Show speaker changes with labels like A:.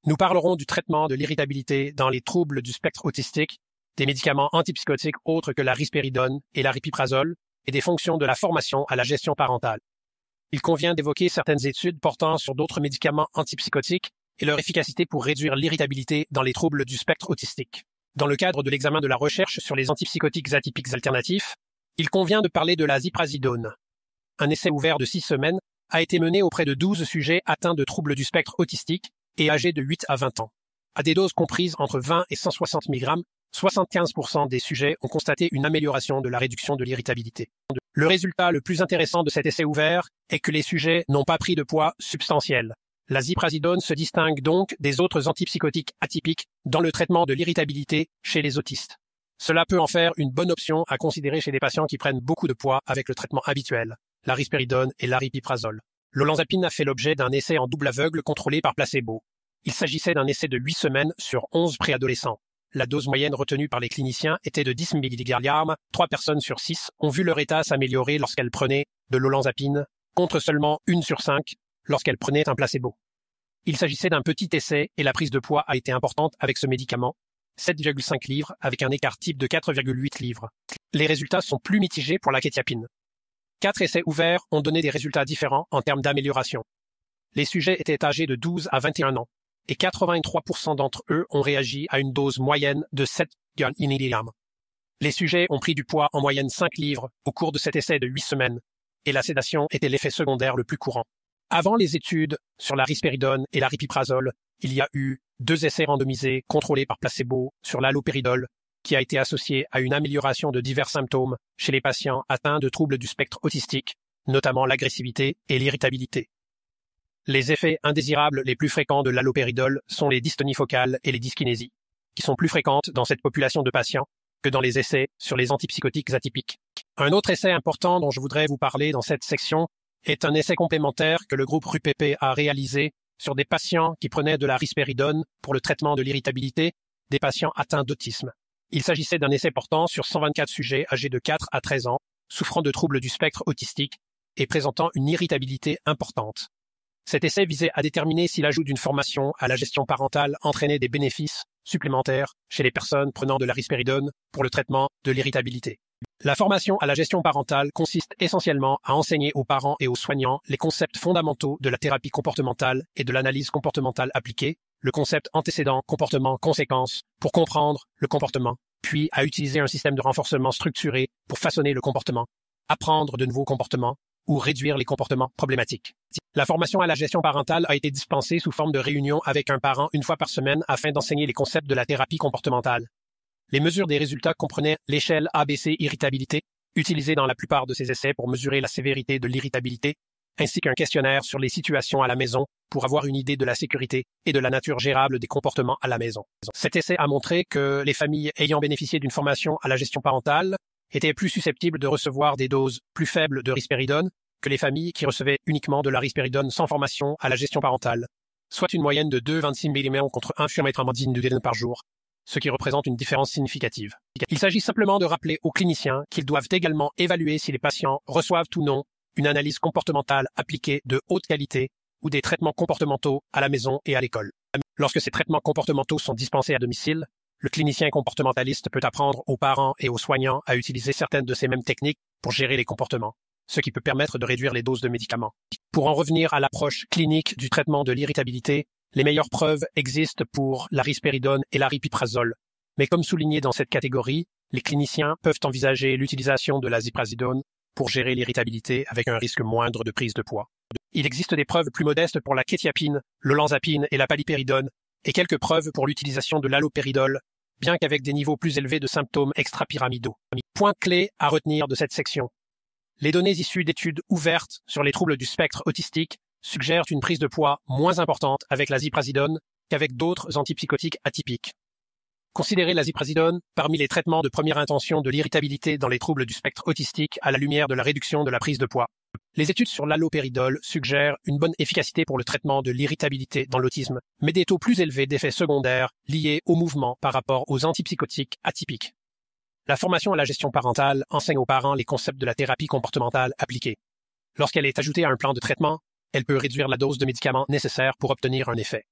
A: Nous parlerons du traitement de l'irritabilité dans les troubles du spectre autistique, des médicaments antipsychotiques autres que la risperidone et l'aripiprazole, et des fonctions de la formation à la gestion parentale. Il convient d'évoquer certaines études portant sur d'autres médicaments antipsychotiques et leur efficacité pour réduire l'irritabilité dans les troubles du spectre autistique. Dans le cadre de l'examen de la recherche sur les antipsychotiques atypiques alternatifs, il convient de parler de la ziprasidone. Un essai ouvert de 6 semaines a été mené auprès de 12 sujets atteints de troubles du spectre autistique et âgés de 8 à 20 ans. À des doses comprises entre 20 et 160 mg, 75% des sujets ont constaté une amélioration de la réduction de l'irritabilité. Le résultat le plus intéressant de cet essai ouvert est que les sujets n'ont pas pris de poids substantiel. La ziprasidone se distingue donc des autres antipsychotiques atypiques dans le traitement de l'irritabilité chez les autistes. Cela peut en faire une bonne option à considérer chez des patients qui prennent beaucoup de poids avec le traitement habituel, la risperidone et l'aripiprazole. L'olanzapine a fait l'objet d'un essai en double aveugle contrôlé par placebo. Il s'agissait d'un essai de 8 semaines sur 11 préadolescents. La dose moyenne retenue par les cliniciens était de 10 mg. 3 personnes sur 6 ont vu leur état s'améliorer lorsqu'elles prenaient de l'olanzapine, contre seulement 1 sur 5 lorsqu'elles prenaient un placebo. Il s'agissait d'un petit essai et la prise de poids a été importante avec ce médicament, 7,5 livres avec un écart type de 4,8 livres. Les résultats sont plus mitigés pour la kétiapine. 4 essais ouverts ont donné des résultats différents en termes d'amélioration. Les sujets étaient âgés de 12 à 21 ans et 83% d'entre eux ont réagi à une dose moyenne de 7,1 mg. Les sujets ont pris du poids en moyenne 5 livres au cours de cet essai de 8 semaines et la sédation était l'effet secondaire le plus courant. Avant les études sur la risperidone et l'aripiprazole, il y a eu 2 essais randomisés contrôlés par placebo sur l'alloperidol qui a été associé à une amélioration de divers symptômes chez les patients atteints de troubles du spectre autistique, notamment l'agressivité et l'irritabilité. Les effets indésirables les plus fréquents de l'alloperidol sont les dystonies focales et les dyskinésies, qui sont plus fréquentes dans cette population de patients que dans les essais sur les antipsychotiques atypiques. Un autre essai important dont je voudrais vous parler dans cette section est un essai complémentaire que le groupe RUPP a réalisé sur des patients qui prenaient de la risperidone pour le traitement de l'irritabilité des patients atteints d'autisme. Il s'agissait d'un essai portant sur 124 sujets âgés de 4 à 13 ans, souffrant de troubles du spectre autistique et présentant une irritabilité importante. Cet essai visait à déterminer si l'ajout d'une formation à la gestion parentale entraînait des bénéfices supplémentaires chez les personnes prenant de la risperidone pour le traitement de l'irritabilité. La formation à la gestion parentale consiste essentiellement à enseigner aux parents et aux soignants les concepts fondamentaux de la thérapie comportementale et de l'analyse comportementale appliquée, le concept antécédent comportement-conséquence pour comprendre le comportement, puis à utiliser un système de renforcement structuré pour façonner le comportement, apprendre de nouveaux comportements ou réduire les comportements problématiques. La formation à la gestion parentale a été dispensée sous forme de réunion avec un parent une fois par semaine afin d'enseigner les concepts de la thérapie comportementale. Les mesures des résultats comprenaient l'échelle ABC irritabilité, utilisée dans la plupart de ces essais pour mesurer la sévérité de l'irritabilité, ainsi qu'un questionnaire sur les situations à la maison pour avoir une idée de la sécurité et de la nature gérable des comportements à la maison. Cet essai a montré que les familles ayant bénéficié d'une formation à la gestion parentale étaient plus susceptibles de recevoir des doses plus faibles de risperidone que les familles qui recevaient uniquement de la risperidone sans formation à la gestion parentale, soit une moyenne de 2,26 mg contre 1 mg par jour, ce qui représente une différence significative. Il s'agit simplement de rappeler aux cliniciens qu'ils doivent également évaluer si les patients reçoivent ou non une analyse comportementale appliquée de haute qualité ou des traitements comportementaux à la maison et à l'école. Lorsque ces traitements comportementaux sont dispensés à domicile, le clinicien comportementaliste peut apprendre aux parents et aux soignants à utiliser certaines de ces mêmes techniques pour gérer les comportements, ce qui peut permettre de réduire les doses de médicaments. Pour en revenir à l'approche clinique du traitement de l'irritabilité, les meilleures preuves existent pour la risperidone et l'aripiprazole. Mais comme souligné dans cette catégorie, les cliniciens peuvent envisager l'utilisation de la ziprasidone pour gérer l'irritabilité avec un risque moindre de prise de poids. Il existe des preuves plus modestes pour la kétiapine, l'olanzapine et la paliperidone, et quelques preuves pour l'utilisation de l'alloperidol, bien qu'avec des niveaux plus élevés de symptômes extrapyramidaux. Point clé à retenir de cette section. Les données issues d'études ouvertes sur les troubles du spectre autistique suggèrent une prise de poids moins importante avec la ziprasidone qu'avec d'autres antipsychotiques atypiques. Considérez la ziprasidone parmi les traitements de première intention de l'irritabilité dans les troubles du spectre autistique à la lumière de la réduction de la prise de poids. Les études sur l'alloperidol suggèrent une bonne efficacité pour le traitement de l'irritabilité dans l'autisme, mais des taux plus élevés d'effets secondaires liés au mouvement par rapport aux antipsychotiques atypiques. La formation à la gestion parentale enseigne aux parents les concepts de la thérapie comportementale appliquée. Lorsqu'elle est ajoutée à un plan de traitement, elle peut réduire la dose de médicaments nécessaires pour obtenir un effet.